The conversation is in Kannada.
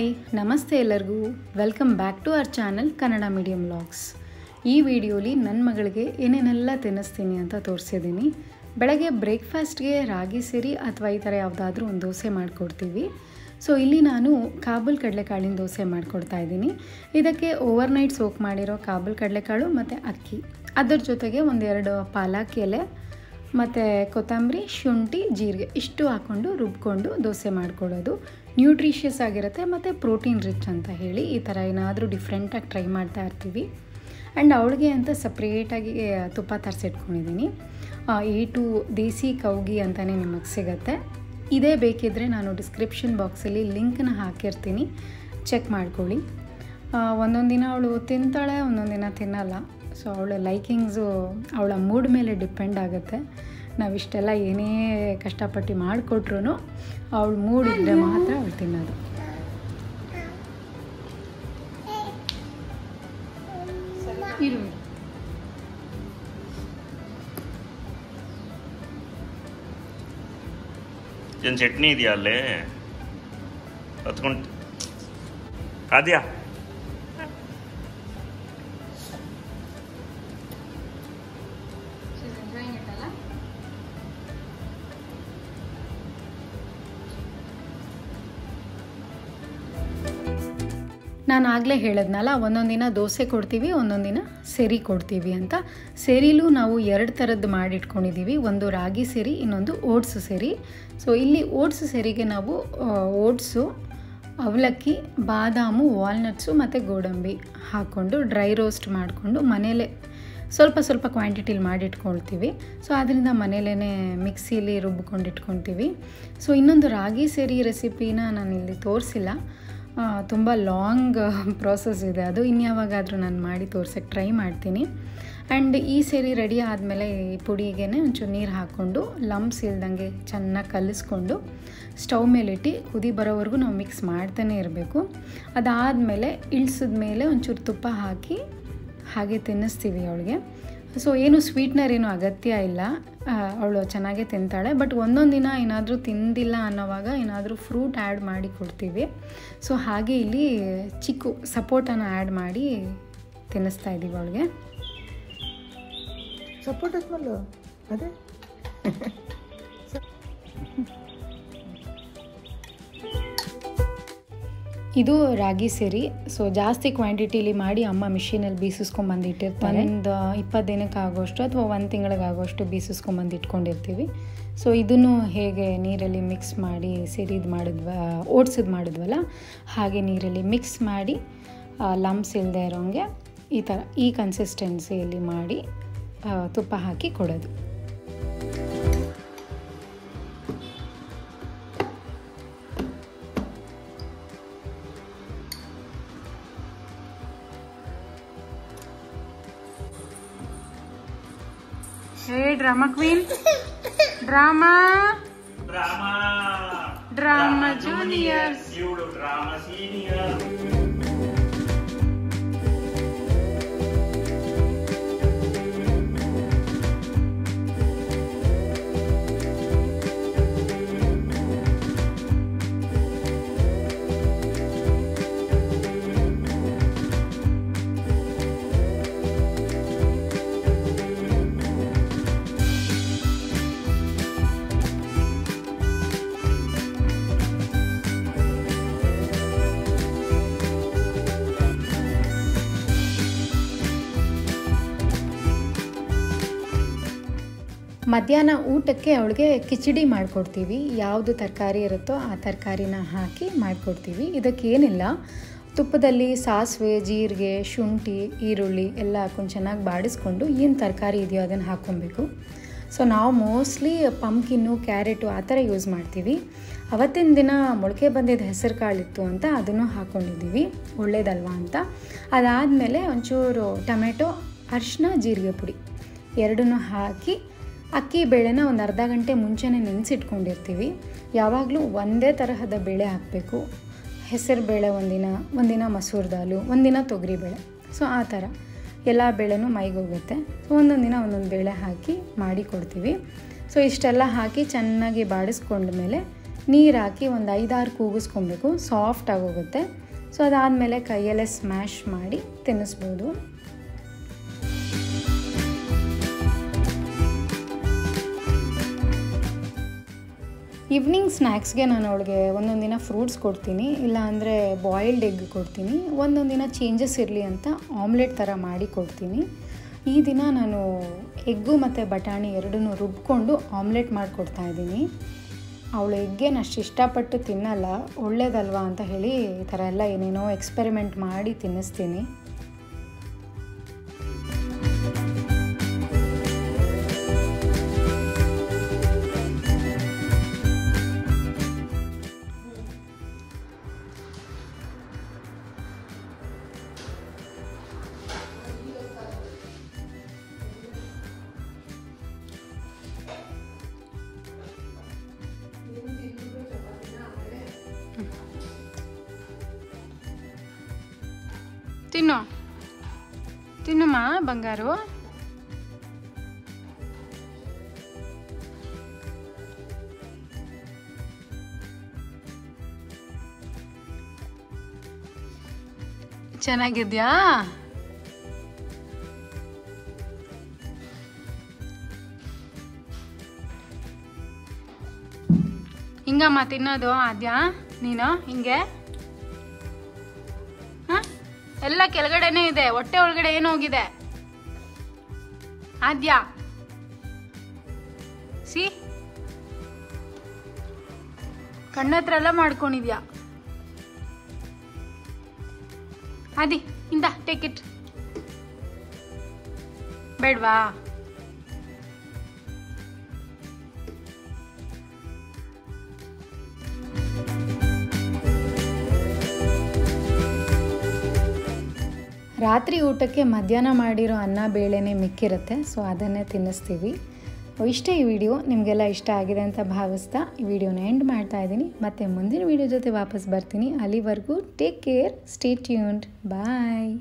ಹಾಯ್ ನಮಸ್ತೆ ಎಲ್ಲರಿಗೂ welcome back to our channel Kannada medium vlogs. ಈ ವಿಡಿಯೋಲಿ ನನ್ನ ಮಗಳಿಗೆ ಏನೇನೆಲ್ಲ ತಿನ್ನಿಸ್ತೀನಿ ಅಂತ ತೋರಿಸಿದ್ದೀನಿ. ಬೆಳಗ್ಗೆ ಬ್ರೇಕ್ಫಾಸ್ಟ್ಗೆ ರಾಗಿ ಸಿರಿ ಅಥವಾ ಈ ಥರ ಯಾವುದಾದ್ರೂ ಒಂದು ದೋಸೆ ಮಾಡಿಕೊಡ್ತೀವಿ. ಸೊ ಇಲ್ಲಿ ನಾನು ಕಾಬೂಲ್ ಕಡಲೆಕಾಳಿನ ದೋಸೆ ಮಾಡಿಕೊಡ್ತಾ ಇದ್ದೀನಿ. ಇದಕ್ಕೆ ಓವರ್ನೈಟ್ ಸೋಕ್ ಮಾಡಿರೋ ಕಾಬೂಲ್ ಕಡಲೆಕಾಳು ಮತ್ತು ಅಕ್ಕಿ, ಅದರ ಜೊತೆಗೆ ಒಂದೆರಡು ಪಾಲಕ್ ಎಲೆ ಮತ್ತು ಕೊತ್ತಂಬರಿ, ಶುಂಠಿ, ಜೀರಿಗೆ ಇಷ್ಟು ಹಾಕ್ಕೊಂಡು ರುಬ್ಕೊಂಡು ದೋಸೆ ಮಾಡಿಕೊಡೋದು. ನ್ಯೂಟ್ರಿಷಿಯಸ್ ಆಗಿರುತ್ತೆ ಮತ್ತು ಪ್ರೋಟೀನ್ ರಿಚ್ ಅಂತ ಹೇಳಿ ಈ ಥರ ಏನಾದರೂ ಡಿಫ್ರೆಂಟಾಗಿ ಟ್ರೈ ಮಾಡ್ತಾ ಇರ್ತೀವಿ. ಆ್ಯಂಡ್ ಅವಳಿಗೆ ಅಂತ ಸಪ್ರೇಟಾಗಿ ತುಪ್ಪ ತರಿಸಿಟ್ಕೊಂಡಿದ್ದೀನಿ. A2 ದೇಸಿ ಕೌಗಿ ಅಂತಲೇ ನಿಮಗೆ ಸಿಗುತ್ತೆ. ಇದೇ ಬೇಕಿದ್ದರೆ ನಾನು ಡಿಸ್ಕ್ರಿಪ್ಷನ್ ಬಾಕ್ಸಲ್ಲಿ ಲಿಂಕ್ನ ಹಾಕಿರ್ತೀನಿ, ಚೆಕ್ ಮಾಡ್ಕೊಳ್ಳಿ. ಒಂದೊಂದು ದಿನ ಅವಳು ತಿಂತಾಳೆ, ಒಂದೊಂದು ದಿನ ತಿನ್ನಲ್ಲ. ಸೊ ಅವಳ ಲೈಕಿಂಗ್ಸು ಅವಳ ಮೂಡ್ ಮೇಲೆ ಡಿಪೆಂಡ್ ಆಗುತ್ತೆ. ನಾವಿಷ್ಟೆಲ್ಲ ಏನೇ ಕಷ್ಟಪಟ್ಟು ಮಾಡಿಕೊಟ್ರು ಅವಳ ಮೂಡ್ ಇದ್ದರೆ ಮಾತ್ರ ಅವಳು ತಿನ್ನೋದು. ಏನು ಚಟ್ನಿ ಇದೆಯಾ ಅಲ್ಲೇ ಹತ್ಕೊಂಡು ಅದ್ಯಾ? ನಾನು ಆಗಲೇ ಹೇಳಿದ್ನಲ್ಲ, ಒಂದೊಂದು ದಿನ ದೋಸೆ ಕೊಡ್ತೀವಿ, ಒಂದೊಂದು ದಿನ ಸೆರಿ ಕೊಡ್ತೀವಿ ಅಂತ. ಸೆರಿಲೂ ನಾವು 2 ಥರದ್ದು ಮಾಡಿಟ್ಕೊಂಡಿದ್ದೀವಿ. ಒಂದು ರಾಗಿ ಸೆರಿ, ಇನ್ನೊಂದು ಓಟ್ಸು ಸೆರಿ. ಸೊ ಇಲ್ಲಿ ಓಟ್ಸು ಸೆರಿಗೆ ನಾವು ಓಟ್ಸು, ಅವಲಕ್ಕಿ, ಬಾದಾಮು, ವಾಲ್ನಟ್ಸು ಮತ್ತು ಗೋಡಂಬಿ ಹಾಕ್ಕೊಂಡು ಡ್ರೈ ರೋಸ್ಟ್ ಮಾಡಿಕೊಂಡು ಮನೇಲೇ ಸ್ವಲ್ಪ ಕ್ವಾಂಟಿಟಿಲಿ ಮಾಡಿಟ್ಕೊಳ್ತೀವಿ. ಸೊ ಅದರಿಂದ ಮನೇಲೇ ಮಿಕ್ಸಿಲಿ ರುಬ್ಕೊಂಡು ಇಟ್ಕೊತೀವಿ. ಸೊ ಇನ್ನೊಂದು ರಾಗಿ ಸೆರಿ ರೆಸಿಪಿನ ನಾನು ಇಲ್ಲಿ ತೋರಿಸಿಲ್ಲ, ತುಂಬ ಲಾಂಗ್ ಪ್ರಾಸೆಸ್ ಇದೆ ಅದು. ಇನ್ಯಾವಾಗಾದರೂ ನಾನು ಮಾಡಿ ತೋರ್ಸೋಕ್ಕೆ ಟ್ರೈ ಮಾಡ್ತೀನಿ. ಆ್ಯಂಡ್ ಈ ಸೆರಿ ರೆಡಿ ಆದಮೇಲೆ ಈ ಪುಡಿಗೆ ಒಂಚೂರು ನೀರು ಹಾಕ್ಕೊಂಡು ಲಂಪ್ಸ್ ಇಲ್ದಂಗೆ ಚೆನ್ನಾಗಿ ಕಲಿಸ್ಕೊಂಡು ಸ್ಟವ್ ಮೇಲಿಟ್ಟು ಕುದಿ ಬರೋವರೆಗೂ ನಾವು ಮಿಕ್ಸ್ ಮಾಡ್ತಾನೆ ಇರಬೇಕು. ಅದಾದಮೇಲೆ ಇಳಿಸಿದ ಮೇಲೆ ಒಂಚೂರು ತುಪ್ಪ ಹಾಕಿ ಹಾಗೆ ತಿನ್ನಿಸ್ತೀವಿ ಅವಳಿಗೆ. ಸೊ ಏನು ಸ್ವೀಟ್ನರ್ ಏನು ಅಗತ್ಯ ಇಲ್ಲ, ಅವಳು ಚೆನ್ನಾಗೇ ತಿಂತಾಳೆ. ಬಟ್ ಒಂದೊಂದು ದಿನ ಏನಾದರೂ ತಿಂದಿಲ್ಲ ಅನ್ನೋವಾಗ ಏನಾದರೂ ಫ್ರೂಟ್ ಆ್ಯಡ್ ಮಾಡಿ ಕೊಡ್ತೀವಿ. ಸೊ ಹಾಗೆ ಇಲ್ಲಿ ಚಿಕ್ಕು ಸಪೋಟನ ಆ್ಯಡ್ ಮಾಡಿ ತಿನ್ನಿಸ್ತಾ ಇದ್ದೀವಿ ಅವಳಿಗೆ. ಸಪೋಟ ಸ್ಮೆಲ್ಲು ಅದೇ. ಇದು ರಾಗಿ ಸೆರಿ. ಸೊ ಜಾಸ್ತಿ ಕ್ವಾಂಟಿಟಿಲಿ ಮಾಡಿ ಅಮ್ಮ ಮಿಷಿನಲ್ಲಿ ಬೀಸಿಸ್ಕೊಂಬಂದಿಟ್ಟಿರ್ತಾರೆ. ಒಂದು 20 ದಿನಕ್ಕೆ ಆಗೋಷ್ಟು ಅಥವಾ 1 ತಿಂಗಳಿಗಾಗೋಷ್ಟು ಬೀಸಿಸ್ಕೊಂಬಂದು ಇಟ್ಕೊಂಡಿರ್ತೀವಿ. ಸೊ ಇದನ್ನು ಹೇಗೆ ನೀರಲ್ಲಿ ಮಿಕ್ಸ್ ಮಾಡಿ ಸೆರಿದು ಓಟ್ಸಿದ್ದು ಮಾಡಿದ್ವಲ್ಲ ಹಾಗೆ ನೀರಲ್ಲಿ ಮಿಕ್ಸ್ ಮಾಡಿ ಲಂಪ್ಸ್ ಇಲ್ಲದೆ ಇರೋಂಗೆ ಈ ಕನ್ಸಿಸ್ಟೆನ್ಸಿಯಲ್ಲಿ ಮಾಡಿ ತುಪ್ಪ ಹಾಕಿ ಕೊಡೋದು. Hey drama queen, drama juniors, you do drama senior. ಮಧ್ಯಾಹ್ನ ಊಟಕ್ಕೆ ಅವಳಿಗೆ ಕಿಚಡಿ ಮಾಡಿಕೊಡ್ತೀವಿ. ಯಾವುದು ತರಕಾರಿ ಇರುತ್ತೋ ಆ ತರಕಾರಿನ ಹಾಕಿ ಮಾಡಿಕೊಡ್ತೀವಿ. ಇದಕ್ಕೇನಿಲ್ಲ, ತುಪ್ಪದಲ್ಲಿ ಸಾಸಿವೆ, ಜೀರಿಗೆ, ಶುಂಠಿ, ಈರುಳ್ಳಿ ಎಲ್ಲ ಹಾಕ್ಕೊಂಡು ಚೆನ್ನಾಗಿ ಬಾಡಿಸ್ಕೊಂಡು ಏನು ತರಕಾರಿ ಇದೆಯೋ ಅದನ್ನು ಹಾಕ್ಕೊಬೇಕು. ಸೊ ನಾವು ಮೋಸ್ಟ್ಲಿ ಪಂಪ್ಕಿನ್ನು, ಕ್ಯಾರೆಟು ಆ ಥರ ಯೂಸ್ ಮಾಡ್ತೀವಿ. ಅವತ್ತಿನ ದಿನ ಮೊಳಕೆ ಬಂದಿದ್ದ ಹೆಸರು ಕಾಳಿತ್ತು ಅಂತ ಅದನ್ನು ಹಾಕ್ಕೊಂಡಿದ್ದೀವಿ, ಒಳ್ಳೇದಲ್ವಾ ಅಂತ. ಅದಾದಮೇಲೆ ಒಂಚೂರು ಟೊಮೆಟೊ, ಅರಿಶಿನ, ಜೀರಿಗೆ ಪುಡಿ ಎರಡನ್ನೂ ಹಾಕಿ ಅಕ್ಕಿ ಬೇಳೆನ ಒಂದು ಅರ್ಧ ಗಂಟೆ ಮುಂಚೆನೇ ನೆನೆಸಿಟ್ಕೊಂಡಿರ್ತೀವಿ. ಯಾವಾಗಲೂ ಒಂದೇ ತರಹದ ಬೇಳೆ ಹಾಕಬೇಕು. ಹೆಸರು ಬೇಳೆ ಒಂದಿನ ಮಸೂರ್ ದಾಲು, ಒಂದಿನ ತೊಗರಿಬೇಳೆ. ಸೊ ಆ ಥರ ಎಲ್ಲ ಬೇಳೆನೂ ಮೈಗೋಗುತ್ತೆ. ಸೊ ಒಂದೊಂದು ದಿನ ಒಂದೊಂದು ಬೇಳೆ ಹಾಕಿ ಮಾಡಿ ಕೊಡ್ತೀವಿ. ಸೊ ಇಷ್ಟೆಲ್ಲ ಹಾಕಿ ಚೆನ್ನಾಗಿ ಬಾಡಿಸ್ಕೊಂಡ್ಮೇಲೆ ನೀರು ಹಾಕಿ ಒಂದು 5-6 ಕೂಗಿಸ್ಕೊಬೇಕು, ಸಾಫ್ಟಾಗಿ ಹೋಗುತ್ತೆ. ಸೊ ಅದಾದಮೇಲೆ ಕೈಯಲ್ಲೇ ಸ್ಮ್ಯಾಶ್ ಮಾಡಿ ತಿನ್ನಿಸ್ಬೋದು. ಈವ್ನಿಂಗ್ ಸ್ನ್ಯಾಕ್ಸ್ಗೆ ನಾನು ಅವಳಿಗೆ ಒಂದೊಂದು ದಿನ ಫ್ರೂಟ್ಸ್ ಕೊಡ್ತೀನಿ, ಇಲ್ಲ ಅಂದರೆ ಬಾಯ್ಲ್ಡ್ ಎಗ್ ಕೊಡ್ತೀನಿ. ಒಂದೊಂದು ದಿನ ಚೇಂಜಸ್ ಇರಲಿ ಅಂತ ಆಮ್ಲೆಟ್ ಥರ ಮಾಡಿ ಕೊಡ್ತೀನಿ. ಈ ದಿನ ನಾನು ಎಗ್ಗು ಮತ್ತು ಬಟಾಣಿ ಎರಡನ್ನೂ ರುಬ್ಕೊಂಡು ಆಮ್ಲೆಟ್ ಮಾಡಿಕೊಡ್ತಾಯಿದ್ದೀನಿ. ಅವಳು ಎಗ್ಗೇನು ಅಷ್ಟು ಇಷ್ಟಪಟ್ಟು ತಿನ್ನಲ್ಲ, ಒಳ್ಳೇದಲ್ವಾ ಅಂತ ಹೇಳಿ ಈ ಥರ ಎಲ್ಲ ಏನೇನೋ ಎಕ್ಸ್ಪೆರಿಮೆಂಟ್ ಮಾಡಿ ತಿನ್ನಿಸ್ತೀನಿ. ತಿನ್ನು ತಿನ್ನಮ್ಮ ಬಂಗಾರು. ಚೆನ್ನಾಗಿದ್ಯಾ? ಹಿಂಗಮ್ಮ ತಿನ್ನೋದು ಆದ್ಯಾ ನೀನು? ಹಿಂಗೆ ಎಲ್ಲ ಕೆಳಗಡೆನೇ ಇದೆ, ಹೊಟ್ಟೆ ಒಳಗಡೆ ಏನು ಹೋಗಿದೆ ಆದ್ಯಾ? ಸಿ ಕಣ್ಣತ್ರ ಎಲ್ಲ ಮಾಡ್ಕೊಂಡಿದ್ಯಾ ಆದಿ? ಇಂದ ಟೇಕ್ ಇಟ್. ಬೇಡ್ವಾ? ರಾತ್ರಿ ಊಟಕ್ಕೆ ಮಧ್ಯಾಹ್ನ ಮಾಡಿರೋ ಅನ್ನ ಬೇಳೆನೇ ಮಿಕ್ಕಿರುತ್ತೆ, ಸೊ ಅದನ್ನೇ ತಿನ್ನಿಸ್ತೀವಿ. ಇಷ್ಟೇ ಈ ವಿಡಿಯೋ. ನಿಮಗೆಲ್ಲ ಇಷ್ಟ ಆಗಿದೆ ಅಂತ ಭಾವಿಸ್ತಾ ಈ ವಿಡಿಯೋನ ಎಂಡ್ ಮಾಡ್ತಾ ಇದ್ದೀನಿ. ಮತ್ತು ಮುಂದಿನ ವಿಡಿಯೋ ಜೊತೆ ವಾಪಸ್ ಬರ್ತೀನಿ. ಅಲ್ಲಿವರೆಗೂ ಟೇಕ್ ಕೇರ್, ಸ್ಟೇ ಟ್ಯೂನ್ಡ್, ಬಾಯ್.